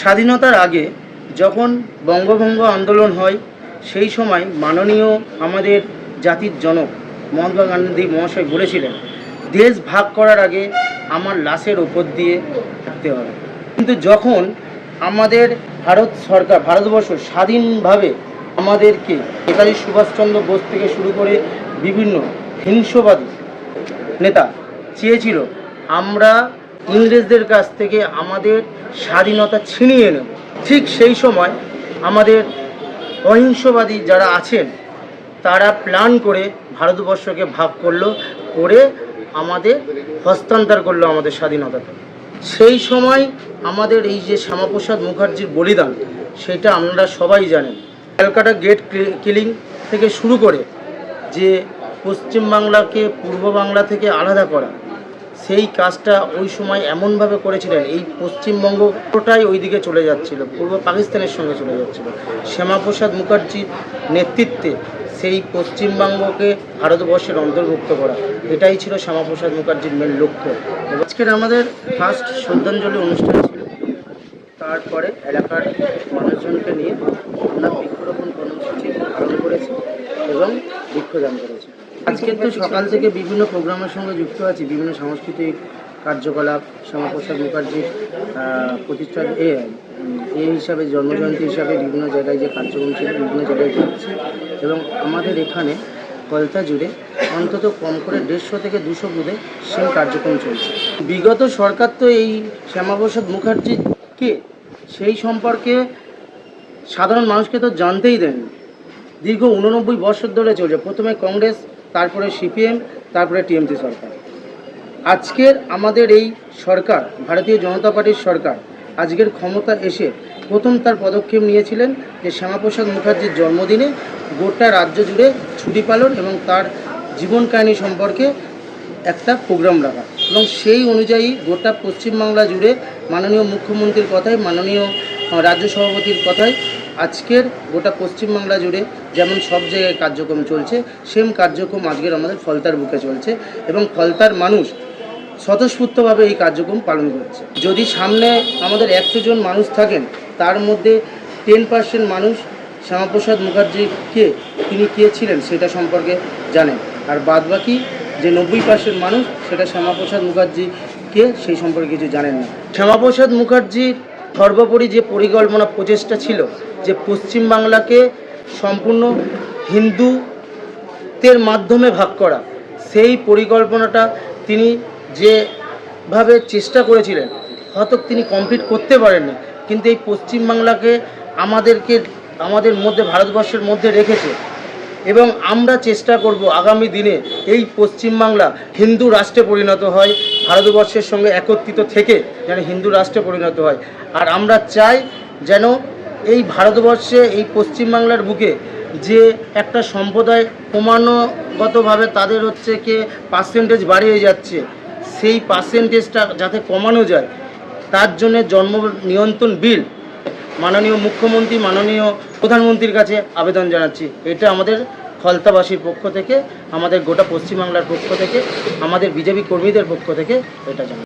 স্বাধীনতার আগে যখন বঙ্গভঙ্গ আন্দোলন হয় সেই সময় মাননীয় আমাদের জাতির জনক মহাত্মা গান্ধী মহাশয় বলেছিলেন, দেশ ভাগ করার আগে আমার লাশের ওপর দিয়ে থাকতে হবে। কিন্তু যখন আমাদের ভারতবর্ষ স্বাধীনভাবে আমাদেরকে নেতাজি সুভাষচন্দ্র বোস থেকে শুরু করে বিভিন্ন হিংস্রবাদী নেতা চেয়েছিল আমরা ইংরেজদের কাছ থেকে আমাদের স্বাধীনতা ছিনিয়ে নেব, ঠিক সেই সময় আমাদের অহিংসবাদী যারা আছেন তারা প্ল্যান করে ভারতবর্ষকে ভাগ করে আমাদের হস্তান্তর করলো আমাদের স্বাধীনতাকে। সেই সময় আমাদের এই যে শ্যামাপ্রসাদ মুখার্জির বলিদান সেটা আমরা সবাই জানেন। ক্যালকাটা গেট কিলিং থেকে শুরু করে যে পশ্চিমবাংলাকে পূর্ব বাংলা থেকে আলাদা করা, সেই কাজটা ওই সময় এমনভাবে করেছিলেন এই পশ্চিমবঙ্গটাই ওই দিকে চলে যাচ্ছিল, পূর্ব পাকিস্তানের সঙ্গে চলে যাচ্ছিল। শ্যামাপ্রসাদ মুখার্জির নেতৃত্বে সেই পশ্চিমবঙ্গকে ভারতবর্ষের অন্তর্ভুক্ত করা, এটাই ছিল শ্যামাপ্রসাদ মুখার্জির মেন লক্ষ্য। আজকের আমাদের ফার্স্ট শ্রদ্ধাঞ্জলি অনুষ্ঠান ছিল, তারপরে এলাকার মানুষজনকে নিয়ে আমরা বৃক্ষরোপণ কর্মসূচি পালন করেছি এবং বৃক্ষদান করেছি। আজকে তো সকাল থেকে বিভিন্ন প্রোগ্রামের সঙ্গে যুক্ত আছি, বিভিন্ন সাংস্কৃতিক কার্যকলাপ, শ্যামাপ্রসাদ মুখার্জির প্রতিষ্ঠা এই হিসাবে জন্মজয়ন্তী হিসাবে বিভিন্ন জায়গায় যে কার্যক্রম ছিল বিভিন্ন জায়গায় যাচ্ছি এবং আমাদের এখানে কলতা জুড়ে অন্তত কম করে 150 থেকে 200 বুথে সেম কার্যক্রম চলছে। বিগত সরকার তো এই শ্যামাপ্রসাদ মুখার্জিকে সেই সম্পর্কে সাধারণ মানুষকে তো জানতেই দেননি। দীর্ঘ 89 বছর ধরে চলছে, প্রথমে কংগ্রেস, তারপরে সিপিএম, তারপরে টিএমসি সরকার। আজকের আমাদের এই সরকার, ভারতীয় জনতা পার্টির সরকার, আজকের ক্ষমতা এসে প্রথম তার পদক্ষেপ নিয়েছিলেন যে শ্যামাপ্রসাদ মুখার্জির জন্মদিনে গোটা রাজ্য জুড়ে ছুটি পালন এবং তার জীবন কাহিনী সম্পর্কে একটা প্রোগ্রাম রাখা, এবং সেই অনুযায়ী গোটা পশ্চিমবাংলা জুড়ে মাননীয় মুখ্যমন্ত্রীর কথায়, মাননীয় রাজ্য সভাপতির কথায় আজকের গোটা পশ্চিমবাংলা জুড়ে যেমন সব জায়গায় কার্যক্রম চলছে, সেম কার্যক্রম আজকের আমাদের ফলতার বুকে চলছে এবং ফলতার মানুষ স্বতঃস্ফূর্তভাবে এই কার্যক্রম পালন করছে। যদি সামনে আমাদের 100 জন মানুষ থাকেন, তার মধ্যে 10% মানুষ শ্যামাপ্রসাদ মুখার্জিকে তিনি কে ছিলেন সেটা সম্পর্কে জানেন, আর বাদবাকি যে 90% মানুষ সেটা শ্যামাপ্রসাদ মুখার্জিকে সেই সম্পর্কে কিছু জানেন না। শ্যামাপ্রসাদ মুখার্জির সর্বোপরি যে পরিকল্পনা প্রচেষ্টা ছিল যে পশ্চিমবাংলাকে সম্পূর্ণ হিন্দুদের মাধ্যমে ভাগ করা, সেই পরিকল্পনাটা তিনি যেভাবে চেষ্টা করেছিলেন হয়তো তিনি কমপ্লিট করতে পারেননি, কিন্তু এই পশ্চিমবাংলাকে আমাদের মধ্যে, ভারতবর্ষের মধ্যে রেখেছে এবং আমরা চেষ্টা করব আগামী দিনে এই পশ্চিমবাংলা হিন্দু রাষ্ট্রে পরিণত হয়, ভারতবর্ষের সঙ্গে একত্রিত থেকে যেন হিন্দু রাষ্ট্রে পরিণত হয়। আর আমরা চাই যেন এই ভারতবর্ষে, এই পশ্চিমবাংলার বুকে যে একটা সম্প্রদায় ক্রমাগতভাবে তাদের পার্সেন্টেজ বাড়িয়ে যাচ্ছে, সেই পার্সেন্টেজটা যাতে কমানো যায় তার জন্য জন্ম নিয়ন্ত্রণ বিল মাননীয় মুখ্যমন্ত্রী, মাননীয় প্রধানমন্ত্রীর কাছে আবেদন জানাচ্ছি। এটা আমাদের ফলতাবাসীর পক্ষ থেকে, আমাদের গোটা পশ্চিমবাংলার পক্ষ থেকে, আমাদের বিজেপি কর্মীদের পক্ষ থেকে এটা জানাচ্ছি।